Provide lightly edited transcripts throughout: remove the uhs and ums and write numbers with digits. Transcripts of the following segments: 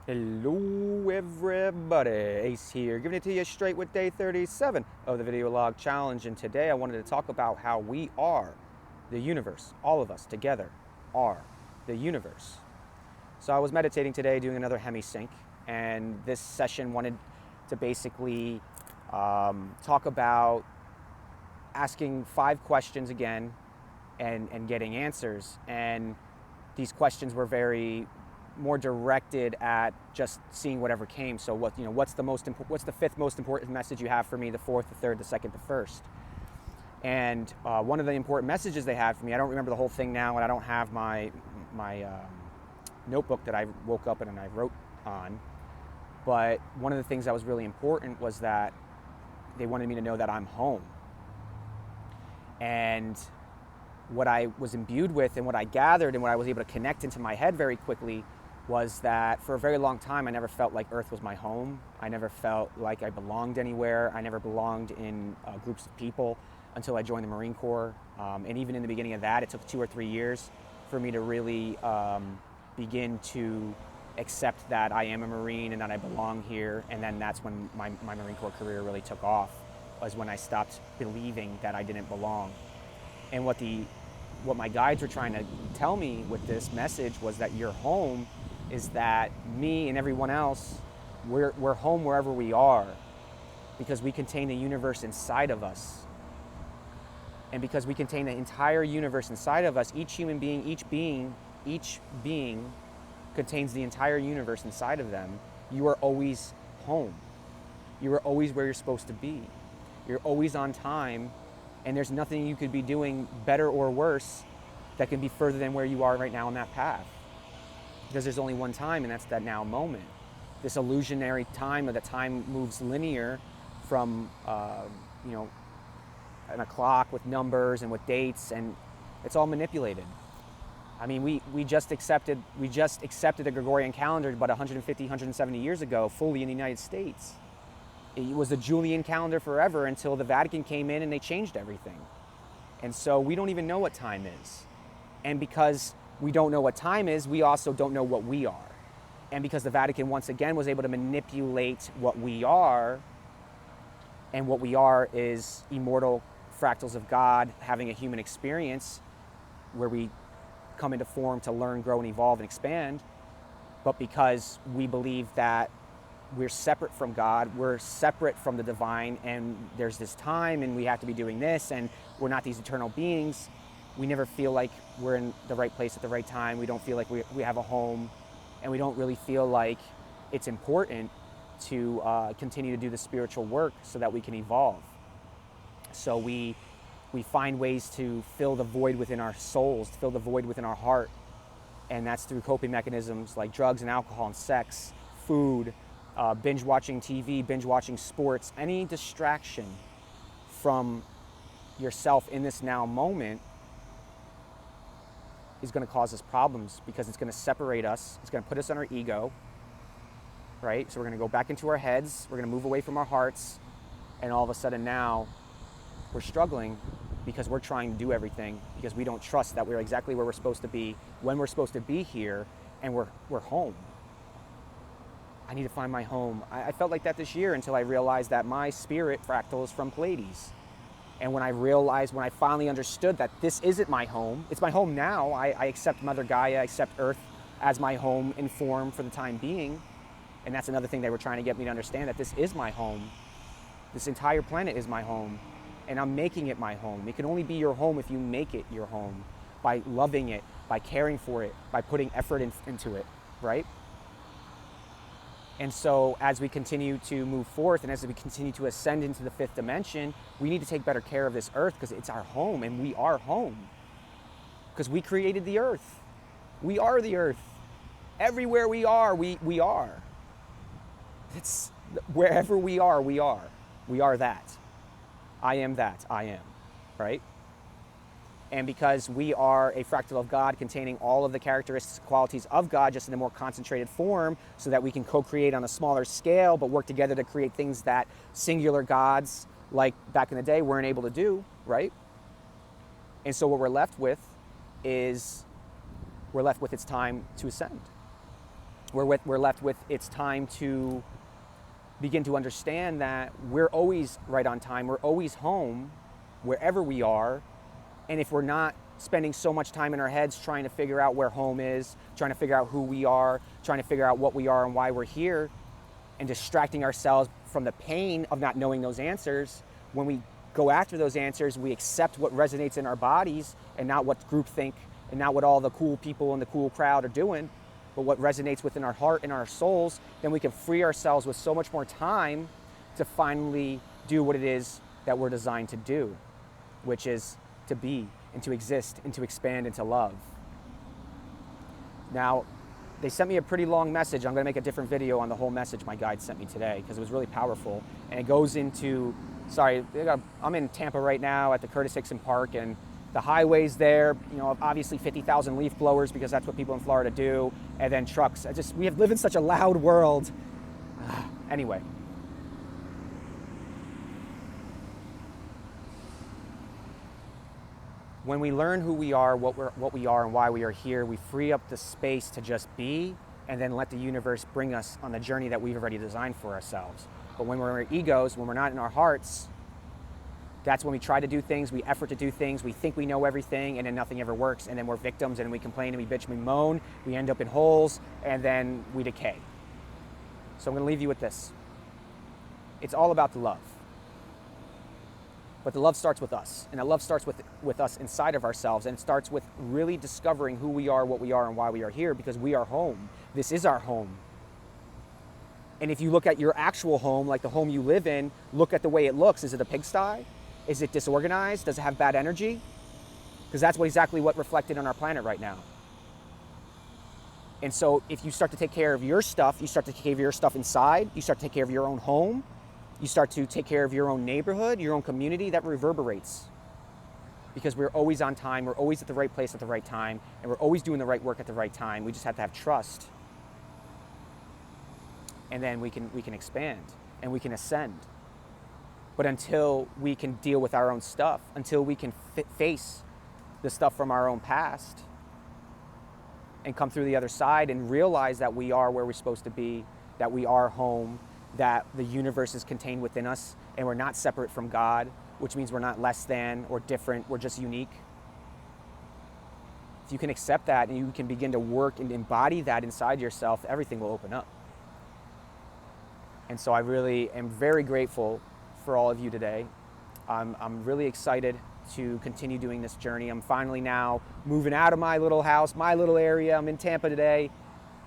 Hello everybody, Ace here, giving it to you straight with day 37 of the video log challenge. And today I wanted to talk about how we are the universe. All of us together are the universe. So I was meditating today, doing another Hemi-Synch, and this session wanted to basically talk about asking 5 questions again and getting answers. And these questions were very more directed at just seeing whatever came. So what's the fifth most important message you have for me, the fourth, the third, the second, the first? And one of the important messages they had for me, I don't remember the whole thing now, and I don't have my notebook that I woke up and I wrote on, but one of the things that was really important was that they wanted me to know that I'm home. And what I was imbued with and what I gathered and what I was able to connect into my head very quickly was that for a very long time I never felt like Earth was my home. I never felt like I belonged anywhere. I never belonged in groups of people until I joined the Marine Corps. And even in the beginning of that, it took 2 or 3 years for me to really begin to accept that I am a Marine and that I belong here. And then that's when my Marine Corps career really took off, was when I stopped believing that I didn't belong. And what my guides were trying to tell me with this message was that your home is that me and everyone else, we're home wherever we are, because we contain the universe inside of us. And because we contain the entire universe inside of us, each human being, each being contains the entire universe inside of them. You are always home. You are always where you're supposed to be. You're always on time, and there's nothing you could be doing better or worse that can be further than where you are right now on that path. Because there's only one time, and that's that now moment. This illusionary time, or the time moves linear from an clock with numbers and with dates, and it's all manipulated. I mean, we just accepted the Gregorian calendar about 150, 170 years ago, fully in the United States. It was the Julian calendar forever until the Vatican came in and they changed everything. And so we don't even know what time is. And because we don't know what time is, we also don't know what we are. And because the Vatican once again was able to manipulate what we are, and what we are is immortal fractals of God having a human experience where we come into form to learn, grow, and evolve and expand. But because we believe that we're separate from God, we're separate from the divine, and there's this time and we have to be doing this, and we're not these eternal beings, we never feel like we're in the right place at the right time. We don't feel like we have a home, and we don't really feel like it's important to continue to do the spiritual work so that we can evolve. So we find ways to fill the void within our souls, to fill the void within our heart, and that's through coping mechanisms like drugs and alcohol and sex, food, binge watching TV, binge watching sports. Any distraction from yourself in this now moment is going to cause us problems, because it's going to separate us. It's going to put us on our ego, right? So we're going to go back into our heads. We're going to move away from our hearts. And all of a sudden now we're struggling because we're trying to do everything, because we don't trust that we're exactly where we're supposed to be, when we're supposed to be here, and we're home. I need to find my home. I felt like that this year until I realized that my spirit fractal is from Pleiades. And when I finally understood that this isn't my home, it's my home now. I accept Mother Gaia, I accept Earth as my home in form for the time being. And that's another thing they were trying to get me to understand, that this is my home. This entire planet is my home, and I'm making it my home. It can only be your home if you make it your home, by loving it, by caring for it, by putting effort into it, right? And so as we continue to move forth, and as we continue to ascend into the 5th dimension, we need to take better care of this Earth, because it's our home, and we are home. Because we created the Earth. We are the Earth. Everywhere we are, we are. It's wherever we are, we are. We are that. I am that. I am. Right? And because we are a fractal of God containing all of the characteristics and qualities of God, just in a more concentrated form, so that we can co-create on a smaller scale, but work together to create things that singular gods, like back in the day, weren't able to do, right? And so what we're left with is, it's time to ascend. we're left with it's time to begin to understand that we're always right on time, we're always home, wherever we are. And if we're not spending so much time in our heads trying to figure out where home is, trying to figure out who we are, trying to figure out what we are and why we're here, and distracting ourselves from the pain of not knowing those answers, when we go after those answers, we accept what resonates in our bodies and not what groupthink and not what all the cool people in the cool crowd are doing, but what resonates within our heart and our souls, then we can free ourselves with so much more time to finally do what it is that we're designed to do, which is to be and to exist and to expand and to love. Now, they sent me a pretty long message. I'm going to make a different video on the whole message my guide sent me today because it was really powerful. And it goes into, I'm in Tampa right now at the Curtis Hickson Park, and the highways there, you know, obviously 50,000 leaf blowers because that's what people in Florida do, and then trucks. We live in such a loud world. Anyway. When we learn who we are, what we are, and why we are here, we free up the space to just be, and then let the universe bring us on the journey that we've already designed for ourselves. But when we're in our egos, when we're not in our hearts, that's when we try to do things, we effort to do things, we think we know everything, and then nothing ever works, and then we're victims, and we complain, and we bitch, and we moan, we end up in holes, and then we decay. So I'm going to leave you with this. It's all about the love. But the love starts with us, and that love starts with us inside of ourselves, and it starts with really discovering who we are, what we are, and why we are here, because we are home. This is our home. And if you look at your actual home, like the home you live in, look at the way it looks. Is it a pigsty? Is it disorganized? Does it have bad energy? Because that's exactly what reflected on our planet right now. And so if you start to take care of your stuff, you start to take care of your stuff inside, you start to take care of your own home, you start to take care of your own neighborhood, your own community, that reverberates. Because we're always on time, we're always at the right place at the right time, and we're always doing the right work at the right time. We just have to have trust. And then we can expand and we can ascend. But until we can deal with our own stuff, until we can face the stuff from our own past and come through the other side and realize that we are where we're supposed to be, that we are home, that the universe is contained within us, and we're not separate from God, which means we're not less than or different, we're just unique. If you can accept that and you can begin to work and embody that inside yourself, everything will open up. And so I really am very grateful for all of you today. I'm really excited to continue doing this journey. I'm finally now moving out of my little house, my little area. I'm in Tampa today.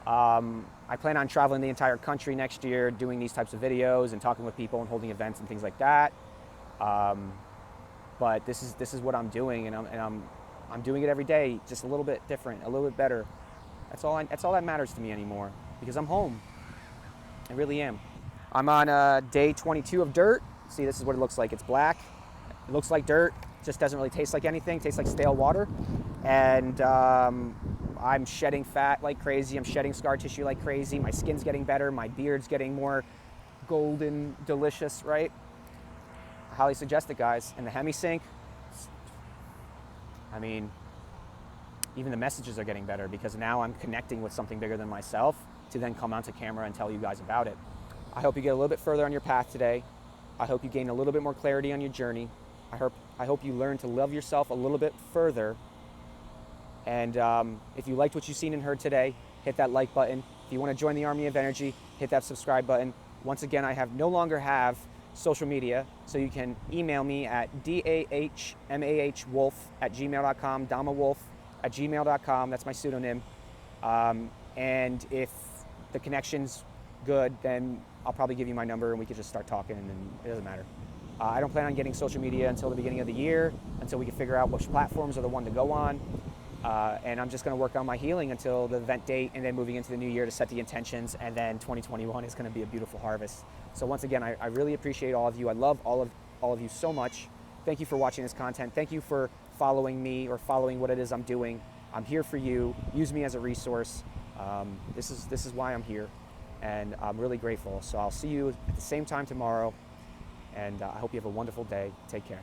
I plan on traveling the entire country next year, doing these types of videos and talking with people and holding events and things like that. But this is what I'm doing, and I'm doing it every day, just a little bit different, a little bit better. That's all that matters to me anymore, because I'm home. I really am. I'm on day 22 of DURT. See, this is what it looks like. It's black. It looks like dirt. Just doesn't really taste like anything. It tastes like stale water. And I'm shedding fat like crazy. I'm shedding scar tissue like crazy. My skin's getting better. My beard's getting more golden, delicious, right? I highly suggest it, guys. And the Hemi-Synch, I mean, even the messages are getting better because now I'm connecting with something bigger than myself to then come onto camera and tell you guys about it. I hope you get a little bit further on your path today. I hope you gain a little bit more clarity on your journey. I hope you learn to love yourself a little bit further. And if you liked what you've seen and heard today, hit that like button. If you want to join the Army of Energy, hit that subscribe button. Once again, I no longer have social media, so you can email me at dahmahwolf@gmail.com, damawolf@gmail.com. That's my pseudonym. And if the connection's good, then I'll probably give you my number and we could just start talking, and it doesn't matter. I don't plan on getting social media until the beginning of the year, until we can figure out which platforms are the one to go on. And I'm just going to work on my healing until the event date, and then moving into the new year to set the intentions, and then 2021 is going to be a beautiful harvest. So once again, I really appreciate all of you. I love all of you so much. Thank you for watching this content. Thank you for following me or following what it is I'm doing. I'm here for you. Use me as a resource. This is why I'm here, and I'm really grateful. So I'll see you at the same time tomorrow, and I hope you have a wonderful day. Take care.